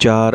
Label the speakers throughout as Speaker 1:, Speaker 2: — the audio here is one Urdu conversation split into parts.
Speaker 1: 4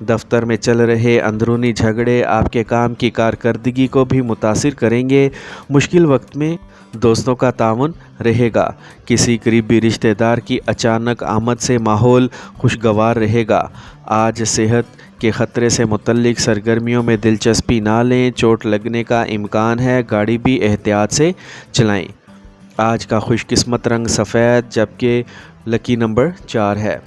Speaker 1: دفتر میں چل رہے اندرونی جھگڑے آپ کے کام کی کارکردگی کو بھی متاثر کریں گے۔ مشکل وقت میں دوستوں کا تعاون رہے گا۔ کسی قریبی رشتہ دار کی اچانک آمد سے ماحول خوشگوار رہے گا۔ آج صحت کے خطرے سے متعلق سرگرمیوں میں دلچسپی نہ لیں، چوٹ لگنے کا امکان ہے، گاڑی بھی احتیاط سے چلائیں۔ آج کا خوش قسمت رنگ سفید جبکہ لکی نمبر 4 ہے۔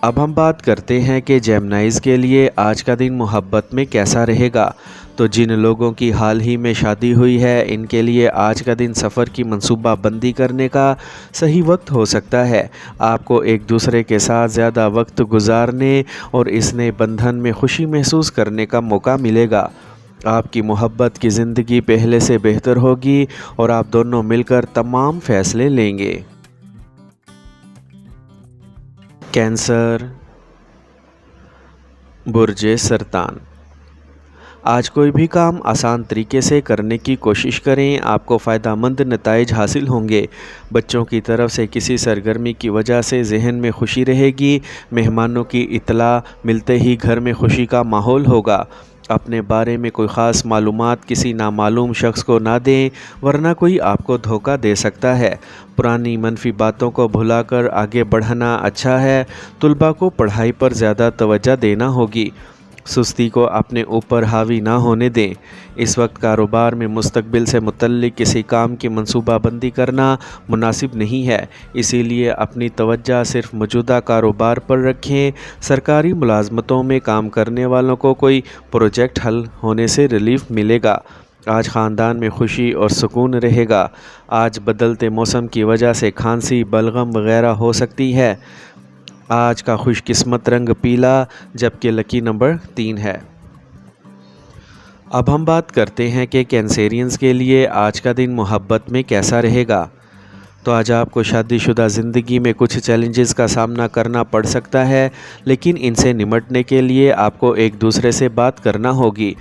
Speaker 1: اب ہم بات کرتے ہیں کہ جیمنائز کے لیے آج کا دن محبت میں کیسا رہے گا۔ تو جن لوگوں کی حال ہی میں شادی ہوئی ہے ان کے لیے آج کا دن سفر کی منصوبہ بندی کرنے کا صحیح وقت ہو سکتا ہے۔ آپ کو ایک دوسرے کے ساتھ زیادہ وقت گزارنے اور اس نئے بندھن میں خوشی محسوس کرنے کا موقع ملے گا۔ آپ کی محبت کی زندگی پہلے سے بہتر ہوگی اور آپ دونوں مل کر تمام فیصلے لیں گے۔ کینسر، برج سرطان۔ آج کوئی بھی کام آسان طریقے سے کرنے کی کوشش کریں، آپ کو فائدہ مند نتائج حاصل ہوں گے۔ بچوں کی طرف سے کسی سرگرمی کی وجہ سے ذہن میں خوشی رہے گی۔ مہمانوں کی اطلاع ملتے ہی گھر میں خوشی کا ماحول ہوگا۔ اپنے بارے میں کوئی خاص معلومات کسی نامعلوم شخص کو نہ دیں ورنہ کوئی آپ کو دھوکہ دے سکتا ہے۔ پرانی منفی باتوں کو بھلا کر آگے بڑھنا اچھا ہے۔ طلباء کو پڑھائی پر زیادہ توجہ دینا ہوگی۔ سستی کو اپنے اوپر حاوی نہ ہونے دیں۔ اس وقت کاروبار میں مستقبل سے متعلق کسی کام کی منصوبہ بندی کرنا مناسب نہیں ہے، اسی لیے اپنی توجہ صرف موجودہ کاروبار پر رکھیں۔ سرکاری ملازمتوں میں کام کرنے والوں کو کوئی پروجیکٹ حل ہونے سے ریلیف ملے گا۔ آج خاندان میں خوشی اور سکون رہے گا۔ آج بدلتے موسم کی وجہ سے کھانسی، بلغم وغیرہ ہو سکتی ہے۔ آج کا خوش قسمت رنگ پیلا جبکہ لکی نمبر 3 ہے۔ اب ہم بات کرتے ہیں کہ کینسیرینز کے لیے آج کا دن محبت میں کیسا رہے گا۔ تو آج آپ کو شادی شدہ زندگی میں کچھ چیلنجز کا سامنا کرنا پڑ سکتا ہے، لیکن ان سے نمٹنے کے لیے آپ کو ایک دوسرے سے بات کرنا ہوگی۔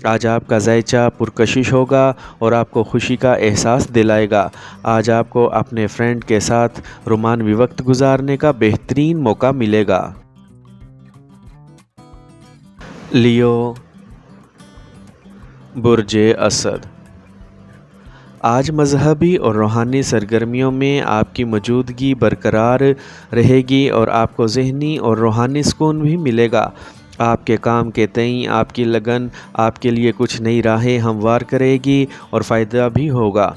Speaker 1: آج آپ کا ذائچہ پرکشش ہوگا اور آپ کو خوشی کا احساس دلائے گا۔ آج آپ کو اپنے فرینڈ کے ساتھ رومانوی وقت گزارنے کا بہترین موقع ملے گا۔ لیو، برج اسد۔ آج مذہبی اور روحانی سرگرمیوں میں آپ کی موجودگی برقرار رہے گی اور آپ کو ذہنی اور روحانی سکون بھی ملے گا۔ آپ کے کام کے تئیں آپ کی لگن آپ کے لیے کچھ نئی راہیں ہموار کرے گی اور فائدہ بھی ہوگا۔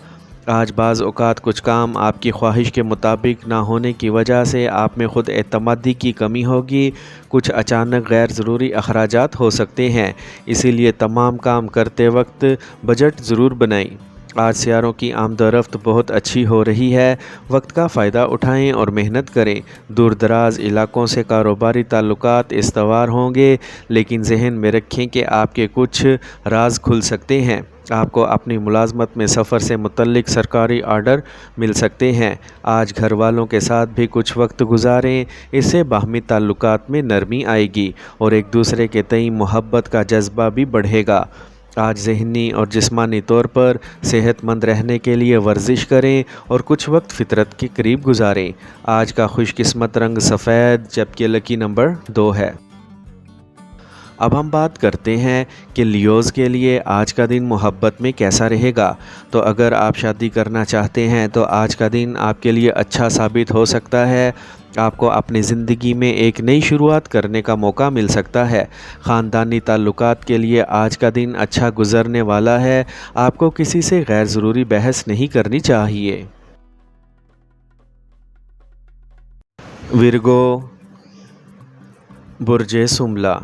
Speaker 1: آج بعض اوقات کچھ کام آپ کی خواہش کے مطابق نہ ہونے کی وجہ سے آپ میں خود اعتمادی کی کمی ہوگی۔ کچھ اچانک غیر ضروری اخراجات ہو سکتے ہیں، اسی لیے تمام کام کرتے وقت بجٹ ضرور بنائیں۔ آج سیاروں کی آمد و رفت بہت اچھی ہو رہی ہے، وقت کا فائدہ اٹھائیں اور محنت کریں۔ دور دراز علاقوں سے کاروباری تعلقات استوار ہوں گے، لیکن ذہن میں رکھیں کہ آپ کے کچھ راز کھل سکتے ہیں۔ آپ کو اپنی ملازمت میں سفر سے متعلق سرکاری آرڈر مل سکتے ہیں۔ آج گھر والوں کے ساتھ بھی کچھ وقت گزاریں، اس سے باہمی تعلقات میں نرمی آئے گی اور ایک دوسرے کے تئیں محبت کا جذبہ بھی بڑھے گا۔ آج ذہنی اور جسمانی طور پر صحت مند رہنے کے لیے ورزش کریں اور کچھ وقت فطرت کے قریب گزاریں۔ آج کا خوش قسمت رنگ سفید جبکہ لکی نمبر 2 ہے۔ اب ہم بات کرتے ہیں کہ لیوز کے لیے آج کا دن محبت میں کیسا رہے گا۔ تو اگر آپ شادی کرنا چاہتے ہیں تو آج کا دن آپ کے لیے اچھا ثابت ہو سکتا ہے۔ آپ کو اپنی زندگی میں ایک نئی شروعات کرنے کا موقع مل سکتا ہے۔ خاندانی تعلقات کے لیے آج کا دن اچھا گزرنے والا ہے۔ آپ کو کسی سے غیر ضروری بحث نہیں کرنی چاہیے۔ ورگو، برج سملہ۔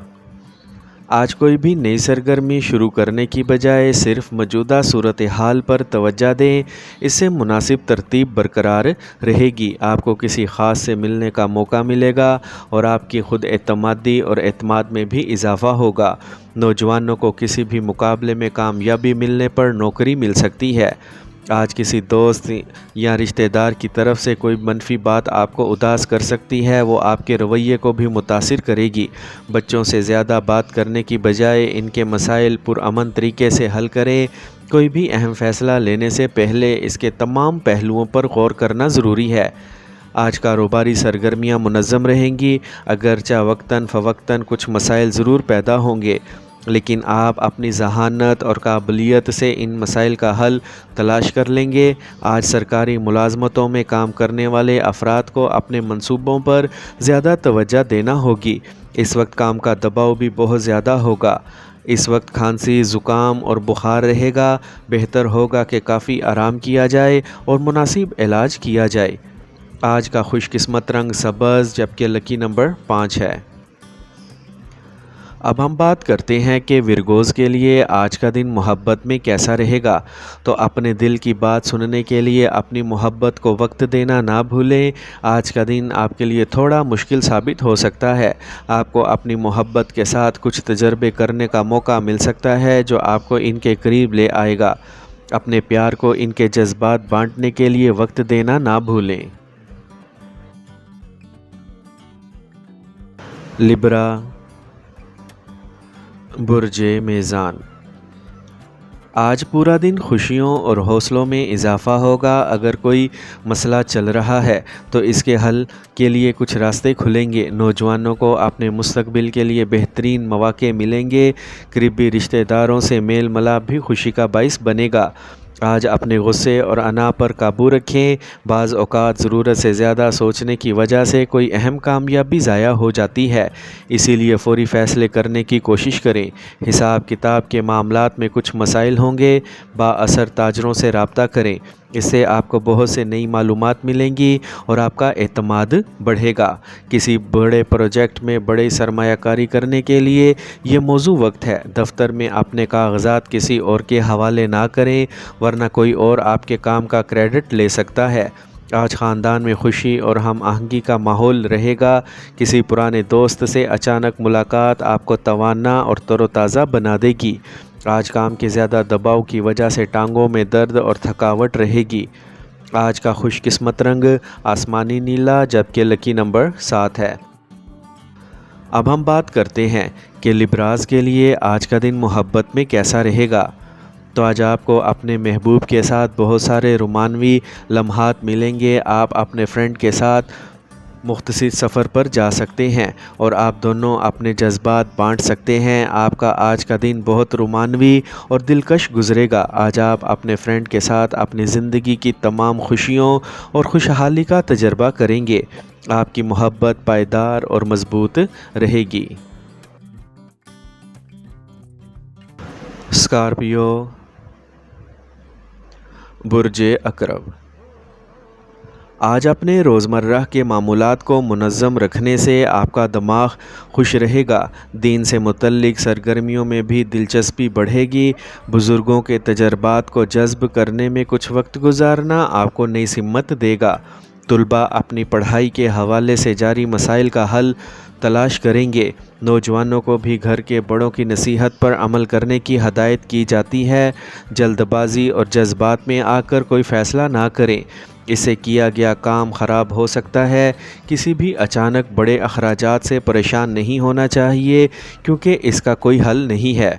Speaker 1: آج کوئی بھی نئی سرگرمی شروع کرنے کی بجائے صرف موجودہ صورتحال پر توجہ دیں، اس سے مناسب ترتیب برقرار رہے گی۔ آپ کو کسی خاص سے ملنے کا موقع ملے گا اور آپ کی خود اعتمادی اور اعتماد میں بھی اضافہ ہوگا۔ نوجوانوں کو کسی بھی مقابلے میں کامیابی ملنے پر نوکری مل سکتی ہے۔ آج کسی دوست یا رشتہ دار کی طرف سے کوئی منفی بات آپ کو اداس کر سکتی ہے، وہ آپ کے رویے کو بھی متاثر کرے گی۔ بچوں سے زیادہ بات کرنے کی بجائے ان کے مسائل پرامن طریقے سے حل کریں۔ کوئی بھی اہم فیصلہ لینے سے پہلے اس کے تمام پہلوؤں پر غور کرنا ضروری ہے۔ آج کاروباری سرگرمیاں منظم رہیں گی، اگرچہ وقتاً فوقتاً کچھ مسائل ضرور پیدا ہوں گے، لیکن آپ اپنی ذہانت اور قابلیت سے ان مسائل کا حل تلاش کر لیں گے۔ آج سرکاری ملازمتوں میں کام کرنے والے افراد کو اپنے منصوبوں پر زیادہ توجہ دینا ہوگی۔ اس وقت کام کا دباؤ بھی بہت زیادہ ہوگا۔ اس وقت کھانسی، زکام اور بخار رہے گا۔ بہتر ہوگا کہ کافی آرام کیا جائے اور مناسب علاج کیا جائے۔ آج کا خوش قسمت رنگ سبز جبکہ لکی نمبر 5 ہے۔ اب ہم بات کرتے ہیں کہ ورگوز کے لیے آج کا دن محبت میں کیسا رہے گا۔ تو اپنے دل کی بات سننے کے لیے اپنی محبت کو وقت دینا نہ بھولیں۔ آج کا دن آپ کے لیے تھوڑا مشکل ثابت ہو سکتا ہے۔ آپ کو اپنی محبت کے ساتھ کچھ تجربے کرنے کا موقع مل سکتا ہے جو آپ کو ان کے قریب لے آئے گا۔ اپنے پیار کو ان کے جذبات بانٹنے کے لیے وقت دینا نہ بھولیں۔ لبرا، برج میزان، آج پورا دن خوشیوں اور حوصلوں میں اضافہ ہوگا۔ اگر کوئی مسئلہ چل رہا ہے تو اس کے حل کے لیے کچھ راستے کھلیں گے۔ نوجوانوں کو اپنے مستقبل کے لیے بہترین مواقع ملیں گے۔ قریبی رشتہ داروں سے میل ملاپ بھی خوشی کا باعث بنے گا۔ آج اپنے غصے اور انا پر قابو رکھیں۔ بعض اوقات ضرورت سے زیادہ سوچنے کی وجہ سے کوئی اہم کامیابی ضائع ہو جاتی ہے، اسی لیے فوری فیصلے کرنے کی کوشش کریں۔ حساب کتاب کے معاملات میں کچھ مسائل ہوں گے۔ بااثر تاجروں سے رابطہ کریں، اس سے آپ کو بہت سے نئی معلومات ملیں گی اور آپ کا اعتماد بڑھے گا۔ کسی بڑے پروجیکٹ میں بڑی سرمایہ کاری کرنے کے لیے یہ موزوں وقت ہے۔ دفتر میں اپنے کاغذات کسی اور کے حوالے نہ کریں، ورنہ کوئی اور آپ کے کام کا کریڈٹ لے سکتا ہے۔ آج خاندان میں خوشی اور ہم آہنگی کا ماحول رہے گا۔ کسی پرانے دوست سے اچانک ملاقات آپ کو توانا اور تر و تازہ بنا دے گی۔ آج کام کے زیادہ دباؤ کی وجہ سے ٹانگوں میں درد اور تھکاوٹ رہے گی۔ آج کا خوش قسمت رنگ آسمانی نیلا جبکہ لکی نمبر 7 ہے۔ اب ہم بات کرتے ہیں کہ لبراز کے لیے آج کا دن محبت میں کیسا رہے گا۔ تو آج آپ کو اپنے محبوب کے ساتھ بہت سارے رومانوی لمحات ملیں گے۔ آپ اپنے فرینڈ کے ساتھ مختصر سفر پر جا سکتے ہیں اور آپ دونوں اپنے جذبات بانٹ سکتے ہیں۔ آپ کا آج کا دن بہت رومانوی اور دلکش گزرے گا۔ آج آپ اپنے فرینڈ کے ساتھ اپنی زندگی کی تمام خوشیوں اور خوشحالی کا تجربہ کریں گے۔ آپ کی محبت پائیدار اور مضبوط رہے گی۔ اسکارپیو، برج عقرب، آج اپنے روزمرہ کے معمولات کو منظم رکھنے سے آپ کا دماغ خوش رہے گا۔ دین سے متعلق سرگرمیوں میں بھی دلچسپی بڑھے گی۔ بزرگوں کے تجربات کو جذب کرنے میں کچھ وقت گزارنا آپ کو نئی سمت دے گا۔ طلباء اپنی پڑھائی کے حوالے سے جاری مسائل کا حل تلاش کریں گے۔ نوجوانوں کو بھی گھر کے بڑوں کی نصیحت پر عمل کرنے کی ہدایت کی جاتی ہے۔ جلد بازی اور جذبات میں آ کر کوئی فیصلہ نہ کریں، اس سے کیا گیا کام خراب ہو سکتا ہے۔ کسی بھی اچانک بڑے اخراجات سے پریشان نہیں ہونا چاہیے کیونکہ اس کا کوئی حل نہیں ہے۔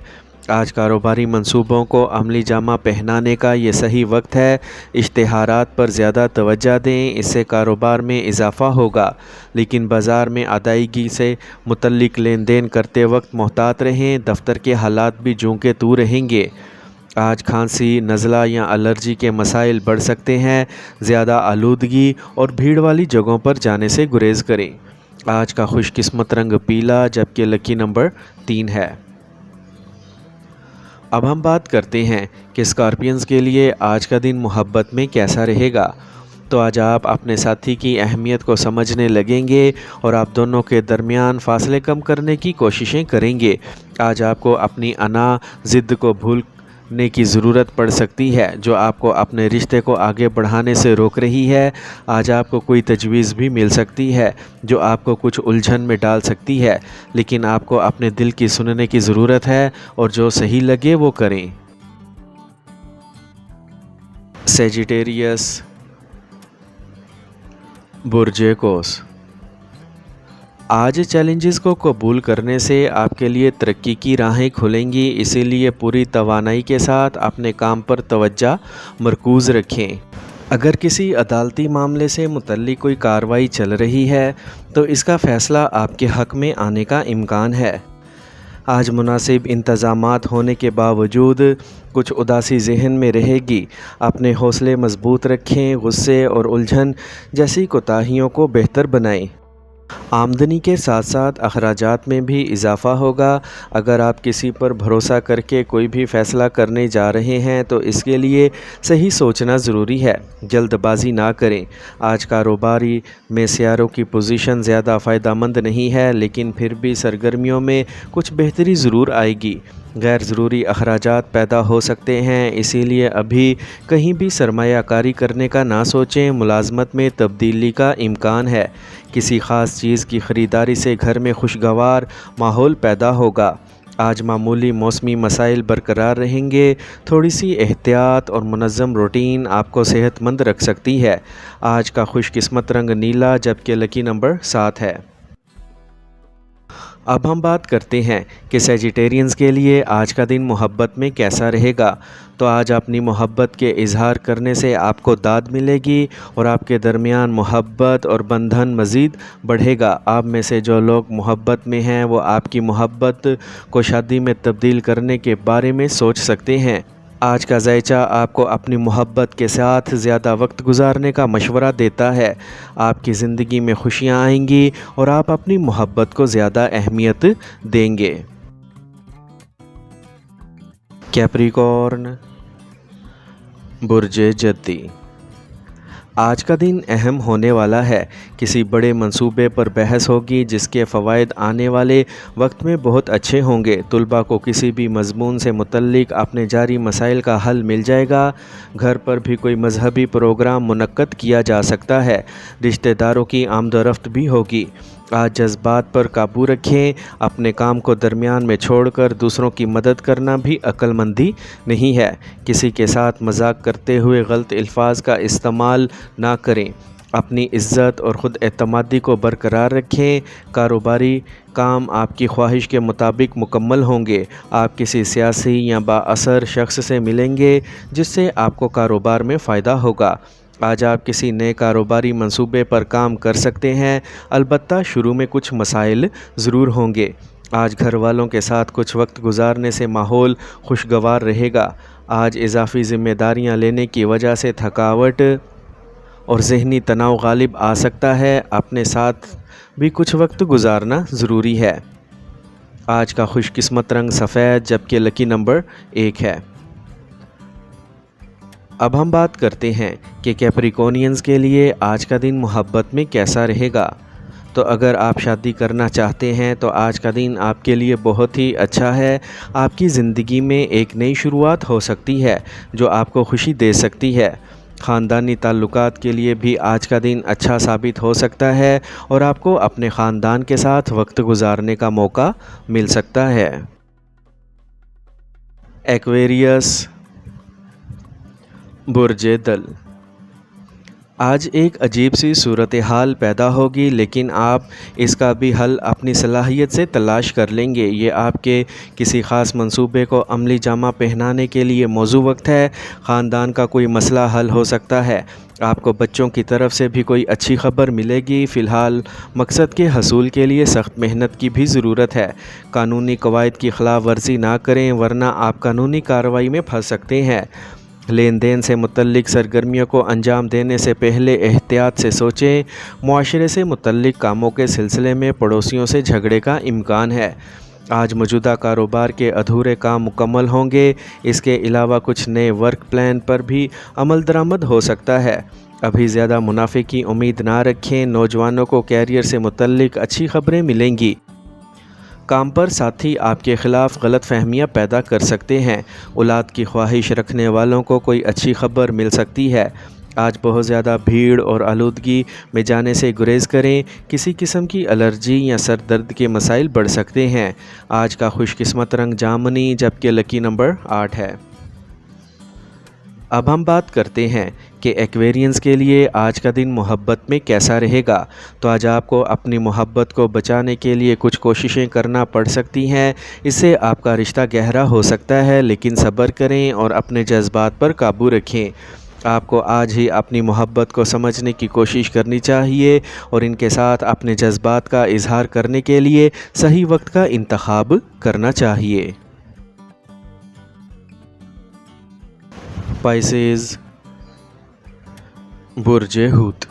Speaker 1: آج کاروباری منصوبوں کو عملی جامہ پہنانے کا یہ صحیح وقت ہے۔ اشتہارات پر زیادہ توجہ دیں، اس سے کاروبار میں اضافہ ہوگا، لیکن بازار میں ادائیگی سے متعلق لین دین کرتے وقت محتاط رہیں۔ دفتر کے حالات بھی جوں کے توں رہیں گے۔ آج کھانسی، نزلہ یا الرجی کے مسائل بڑھ سکتے ہیں۔ زیادہ آلودگی اور بھیڑ والی جگہوں پر جانے سے گریز کریں۔ آج کا خوش قسمت رنگ پیلا جبکہ لکی نمبر 3 ہے۔ اب ہم بات کرتے ہیں کہ اسکارپینز کے لیے آج کا دن محبت میں کیسا رہے گا۔ تو آج آپ اپنے ساتھی کی اہمیت کو سمجھنے لگیں گے اور آپ دونوں کے درمیان فاصلے کم کرنے کی کوششیں کریں گے۔ آج آپ کو اپنی انا ضد کو بھولنے کی ضرورت پڑ سکتی ہے جو آپ کو اپنے رشتے کو آگے بڑھانے سے روک رہی ہے۔ آج آپ کو کوئی تجویز بھی مل سکتی ہے جو آپ کو کچھ الجھن میں ڈال سکتی ہے، لیکن آپ کو اپنے دل کی سننے کی ضرورت ہے اور جو صحیح لگے وہ کریں۔ سیجیٹیریس، برج قوس، آج چیلنجز کو قبول کرنے سے آپ کے لیے ترقی کی راہیں کھلیں گی، اسی لیے پوری توانائی کے ساتھ اپنے کام پر توجہ مرکوز رکھیں۔ اگر کسی عدالتی معاملے سے متعلق کوئی کارروائی چل رہی ہے تو اس کا فیصلہ آپ کے حق میں آنے کا امکان ہے۔ آج مناسب انتظامات ہونے کے باوجود کچھ اداسی ذہن میں رہے گی۔ اپنے حوصلے مضبوط رکھیں، غصے اور الجھن جیسی کوتاہیوں کو بہتر بنائیں۔ آمدنی کے ساتھ ساتھ اخراجات میں بھی اضافہ ہوگا۔ اگر آپ کسی پر بھروسہ کر کے کوئی بھی فیصلہ کرنے جا رہے ہیں تو اس کے لیے صحیح سوچنا ضروری ہے، جلد بازی نہ کریں۔ آج کاروباری میں سیاروں کی پوزیشن زیادہ فائدہ مند نہیں ہے، لیکن پھر بھی سرگرمیوں میں کچھ بہتری ضرور آئے گی۔ غیر ضروری اخراجات پیدا ہو سکتے ہیں، اسی لیے ابھی کہیں بھی سرمایہ کاری کرنے کا نہ سوچیں۔ ملازمت میں تبدیلی کا امکان ہے۔ کسی خاص چیز کی خریداری سے گھر میں خوشگوار ماحول پیدا ہوگا۔ آج معمولی موسمی مسائل برقرار رہیں گے۔ تھوڑی سی احتیاط اور منظم روٹین آپ کو صحت مند رکھ سکتی ہے۔ آج کا خوش قسمت رنگ نیلا، جبکہ لکی نمبر 7 ہے۔ اب ہم بات کرتے ہیں کہ سیجیٹیرینز کے لیے آج کا دن محبت میں کیسا رہے گا۔ تو آج اپنی محبت کے اظہار کرنے سے آپ کو داد ملے گی اور آپ کے درمیان محبت اور بندھن مزید بڑھے گا۔ آپ میں سے جو لوگ محبت میں ہیں وہ آپ کی محبت کو شادی میں تبدیل کرنے کے بارے میں سوچ سکتے ہیں۔ آج کا ذائچہ آپ کو اپنی محبت کے ساتھ زیادہ وقت گزارنے کا مشورہ دیتا ہے۔ آپ کی زندگی میں خوشیاں آئیں گی اور آپ اپنی محبت کو زیادہ اہمیت دیں گے۔ کیپریکارن، برج جدی۔ آج کا دن اہم ہونے والا ہے۔ کسی بڑے منصوبے پر بحث ہوگی جس کے فوائد آنے والے وقت میں بہت اچھے ہوں گے۔ طلباء کو کسی بھی مضمون سے متعلق اپنے جاری مسائل کا حل مل جائے گا۔ گھر پر بھی کوئی مذہبی پروگرام منعقد کیا جا سکتا ہے۔ رشتہ داروں کی آمد و رفت بھی ہوگی۔ آج جذبات پر قابو رکھیں۔ اپنے کام کو درمیان میں چھوڑ کر دوسروں کی مدد کرنا بھی عقل مندی نہیں ہے۔ کسی کے ساتھ مذاق کرتے ہوئے غلط الفاظ کا استعمال نہ کریں۔ اپنی عزت اور خود اعتمادی کو برقرار رکھیں۔ کاروباری کام آپ کی خواہش کے مطابق مکمل ہوں گے۔ آپ کسی سیاسی یا بااثر شخص سے ملیں گے جس سے آپ کو کاروبار میں فائدہ ہوگا۔ آج آپ کسی نئے کاروباری منصوبے پر کام کر سکتے ہیں، البتہ شروع میں کچھ مسائل ضرور ہوں گے۔ آج گھر والوں کے ساتھ کچھ وقت گزارنے سے ماحول خوشگوار رہے گا۔ آج اضافی ذمہ داریاں لینے کی وجہ سے تھکاوٹ اور ذہنی تناؤ غالب آ سکتا ہے۔ اپنے ساتھ بھی کچھ وقت گزارنا ضروری ہے۔ آج کا خوش قسمت رنگ سفید، جبکہ لکی نمبر 1 ہے۔ اب ہم بات کرتے ہیں کہ کیپریکونینز کے لیے آج کا دن محبت میں کیسا رہے گا۔ تو اگر آپ شادی کرنا چاہتے ہیں تو آج کا دن آپ کے لیے بہت ہی اچھا ہے۔ آپ کی زندگی میں ایک نئی شروعات ہو سکتی ہے جو آپ کو خوشی دے سکتی ہے۔ خاندانی تعلقات کے لیے بھی آج کا دن اچھا ثابت ہو سکتا ہے اور آپ کو اپنے خاندان کے ساتھ وقت گزارنے کا موقع مل سکتا ہے۔ ایکویریس، برج دل۔ آج ایک عجیب سی صورتحال پیدا ہوگی، لیکن آپ اس کا بھی حل اپنی صلاحیت سے تلاش کر لیں گے۔ یہ آپ کے کسی خاص منصوبے کو عملی جامہ پہنانے کے لیے موزوں وقت ہے۔ خاندان کا کوئی مسئلہ حل ہو سکتا ہے۔ آپ کو بچوں کی طرف سے بھی کوئی اچھی خبر ملے گی۔ فی الحال مقصد کے حصول کے لیے سخت محنت کی بھی ضرورت ہے۔ قانونی قواعد کی خلاف ورزی نہ کریں ورنہ آپ قانونی کارروائی میں پھنس سکتے ہیں۔ لین دین سے متعلق سرگرمیوں کو انجام دینے سے پہلے احتیاط سے سوچیں۔ معاشرے سے متعلق کاموں کے سلسلے میں پڑوسیوں سے جھگڑے کا امکان ہے۔ آج موجودہ کاروبار کے ادھورے کام مکمل ہوں گے۔ اس کے علاوہ کچھ نئے ورک پلان پر بھی عمل درآمد ہو سکتا ہے۔ ابھی زیادہ منافع کی امید نہ رکھیں۔ نوجوانوں کو کیریئر سے متعلق اچھی خبریں ملیں گی۔ کام پر ساتھی آپ کے خلاف غلط فہمیاں پیدا کر سکتے ہیں۔ اولاد کی خواہش رکھنے والوں کو کوئی اچھی خبر مل سکتی ہے۔ آج بہت زیادہ بھیڑ اور آلودگی میں جانے سے گریز کریں۔ کسی قسم کی الرجی یا سر درد کے مسائل بڑھ سکتے ہیں۔ آج کا خوش قسمت رنگ جامنی، جبکہ لکی نمبر 8 ہے۔ اب ہم بات کرتے ہیں کہ ایکویرینز کے لیے آج کا دن محبت میں کیسا رہے گا۔ تو آج آپ کو اپنی محبت کو بچانے کے لیے کچھ کوششیں کرنا پڑ سکتی ہیں۔ اس سے آپ کا رشتہ گہرا ہو سکتا ہے، لیکن صبر کریں اور اپنے جذبات پر قابو رکھیں۔ آپ کو آج ہی اپنی محبت کو سمجھنے کی کوشش کرنی چاہیے اور ان کے ساتھ اپنے جذبات کا اظہار کرنے کے لیے صحیح وقت کا انتخاب کرنا چاہیے۔ پائسیز، برج حوت،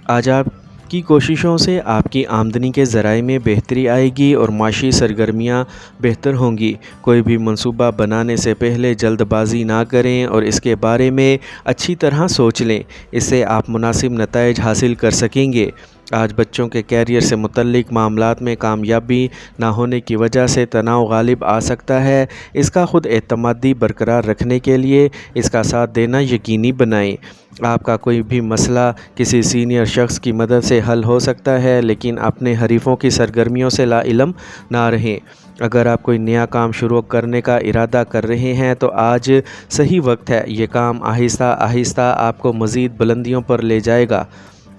Speaker 1: آج آپ کی کوششوں سے آپ کی آمدنی کے ذرائع میں بہتری آئے گی اور معاشی سرگرمیاں بہتر ہوں گی۔ کوئی بھی منصوبہ بنانے سے پہلے جلد بازی نہ کریں اور اس کے بارے میں اچھی طرح سوچ لیں، اس سے آپ مناسب نتائج حاصل کر سکیں گے۔ آج بچوں کے کیریئر سے متعلق معاملات میں کامیابی نہ ہونے کی وجہ سے تناؤ غالب آ سکتا ہے۔ اس کا خود اعتمادی برقرار رکھنے کے لیے اس کا ساتھ دینا یقینی بنائیں۔ آپ کا کوئی بھی مسئلہ کسی سینئر شخص کی مدد سے حل ہو سکتا ہے، لیکن اپنے حریفوں کی سرگرمیوں سے لا علم نہ رہیں۔ اگر آپ کوئی نیا کام شروع کرنے کا ارادہ کر رہے ہیں تو آج صحیح وقت ہے۔ یہ کام آہستہ آہستہ آپ کو مزید بلندیوں پر لے جائے گا۔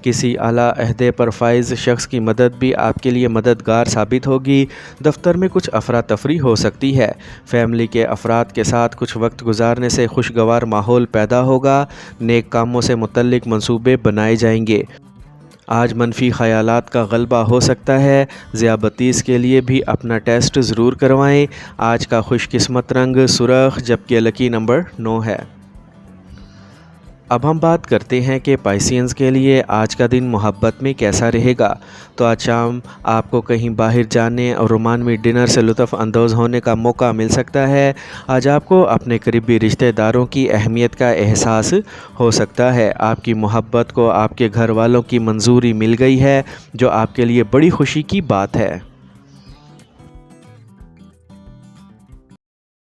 Speaker 1: کسی اعلیٰ عہدے پر فائز شخص کی مدد بھی آپ کے لیے مددگار ثابت ہوگی۔ دفتر میں کچھ افراتفری ہو سکتی ہے۔ فیملی کے افراد کے ساتھ کچھ وقت گزارنے سے خوشگوار ماحول پیدا ہوگا۔ نیک کاموں سے متعلق منصوبے بنائے جائیں گے۔ آج منفی خیالات کا غلبہ ہو سکتا ہے۔ ذیابطیس کے لیے بھی اپنا ٹیسٹ ضرور کروائیں۔ آج کا خوش قسمت رنگ سرخ جبکہ لکی نمبر 9 ہے۔ اب ہم بات کرتے ہیں کہ پائسینز کے لیے آج کا دن محبت میں کیسا رہے گا۔ تو آج شام آپ کو کہیں باہر جانے اور رومانوی ڈنر سے لطف اندوز ہونے کا موقع مل سکتا ہے۔ آج آپ کو اپنے قریبی رشتہ داروں کی اہمیت کا احساس ہو سکتا ہے۔ آپ کی محبت کو آپ کے گھر والوں کی منظوری مل گئی ہے، جو آپ کے لیے بڑی خوشی کی بات ہے۔